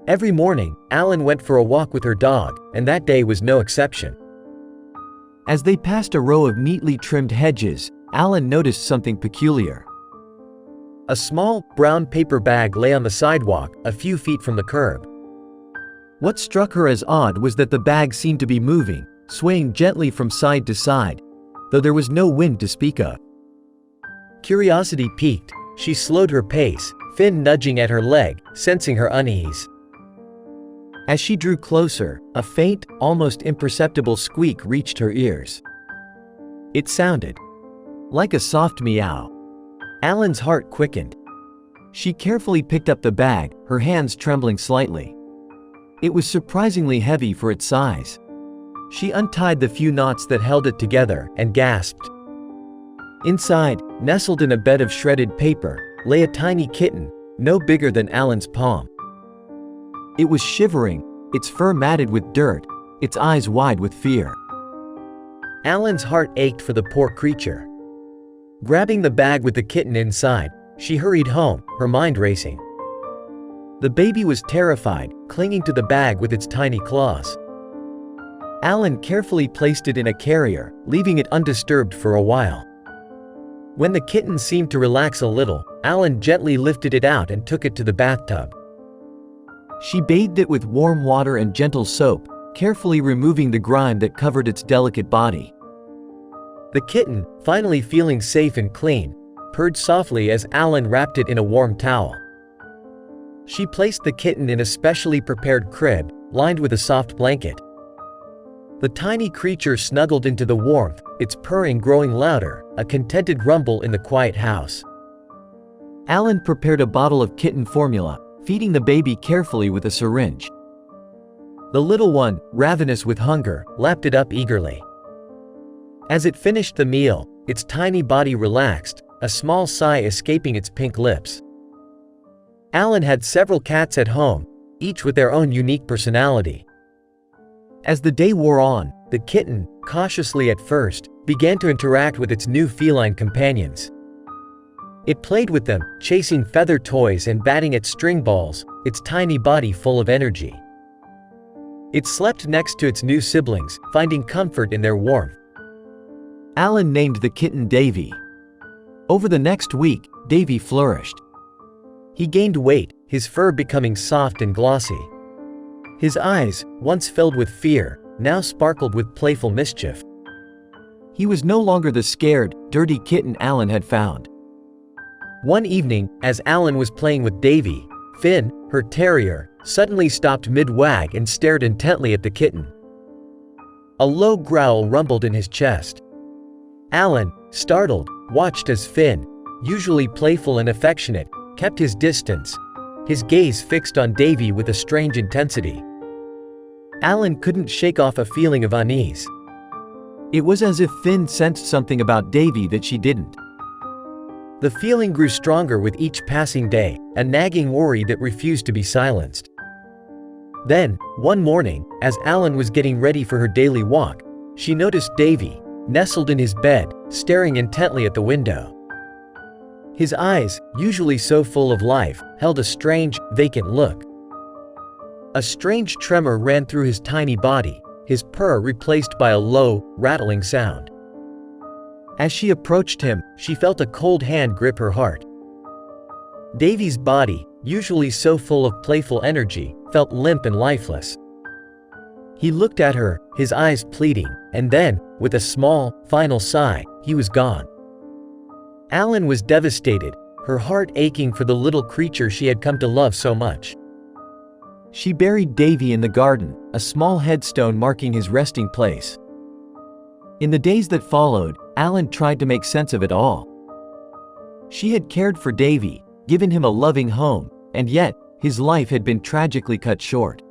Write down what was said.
Every morning, Alyn went for a walk with her dog, and that day was no exception. As they passed a row of neatly trimmed hedges, Alyn noticed something peculiar. A small, brown paper bag lay on the sidewalk, a few feet from the curb. What struck her as odd was that the bag seemed to be moving, swaying gently from side to side, though there was no wind to speak of. Curiosity piqued, she slowed her pace, Finn nudging at her leg, sensing her unease. As she drew closer, a faint, almost imperceptible squeak reached her ears. It sounded like a soft meow. Alyn's heart quickened. She carefully picked up the bag, her hands trembling slightly. It was surprisingly heavy for its size. She untied the few knots that held it together and gasped. Inside, nestled in a bed of shredded paper, lay a tiny kitten, no bigger than Alyn's palm. It was shivering, its fur matted with dirt, its eyes wide with fear. Alyn's heart ached for the poor creature. Grabbing the bag with the kitten inside, she hurried home, her mind racing. The baby was terrified, clinging to the bag with its tiny claws. Alyn carefully placed it in a carrier, leaving it undisturbed for a while. When the kitten seemed to relax a little, Alyn gently lifted it out and took it to the bathtub. She bathed it with warm water and gentle soap, carefully removing the grime that covered its delicate body. The kitten, finally feeling safe and clean, purred softly as Alyn wrapped it in a warm towel. She placed the kitten in a specially prepared crib, lined with a soft blanket. The tiny creature snuggled into the warmth, its purring growing louder, a contented rumble in the quiet house. Alyn prepared a bottle of kitten formula, feeding the baby carefully with a syringe. The little one, ravenous with hunger, lapped it up eagerly. As it finished the meal, its tiny body relaxed, a small sigh escaping its pink lips. Alyn had several cats at home, each with their own unique personality. As the day wore on, the kitten, cautiously at first, began to interact with its new feline companions. It played with them, chasing feather toys and batting at string balls, its tiny body full of energy. It slept next to its new siblings, finding comfort in their warmth. Alyn named the kitten Davy. Over the next week, Davy flourished. He gained weight, his fur becoming soft and glossy. His eyes, once filled with fear, now sparkled with playful mischief. He was no longer the scared, dirty kitten Alyn had found. One evening, as Alyn was playing with Davy, Finn, her terrier, suddenly stopped mid-wag and stared intently at the kitten. A low growl rumbled in his chest. Alyn, startled, watched as Finn, usually playful and affectionate, kept his distance, his gaze fixed on Davy with a strange intensity. Alyn couldn't shake off a feeling of unease. It was as if Finn sensed something about Davy that she didn't. The feeling grew stronger with each passing day, a nagging worry that refused to be silenced. Then, one morning, as Alyn was getting ready for her daily walk, she noticed Davy, nestled in his bed, staring intently at the window. His eyes, usually so full of life, held a strange, vacant look. A strange tremor ran through his tiny body, his purr replaced by a low, rattling sound. As she approached him, she felt a cold hand grip her heart. Davy's body, usually so full of playful energy, felt limp and lifeless. He looked at her, his eyes pleading, and then, with a small, final sigh, he was gone. Alyn was devastated, her heart aching for the little creature she had come to love so much. She buried Davy in the garden, a small headstone marking his resting place. In the days that followed, Alyn tried to make sense of it all. She had cared for Davy, given him a loving home, and yet, his life had been tragically cut short.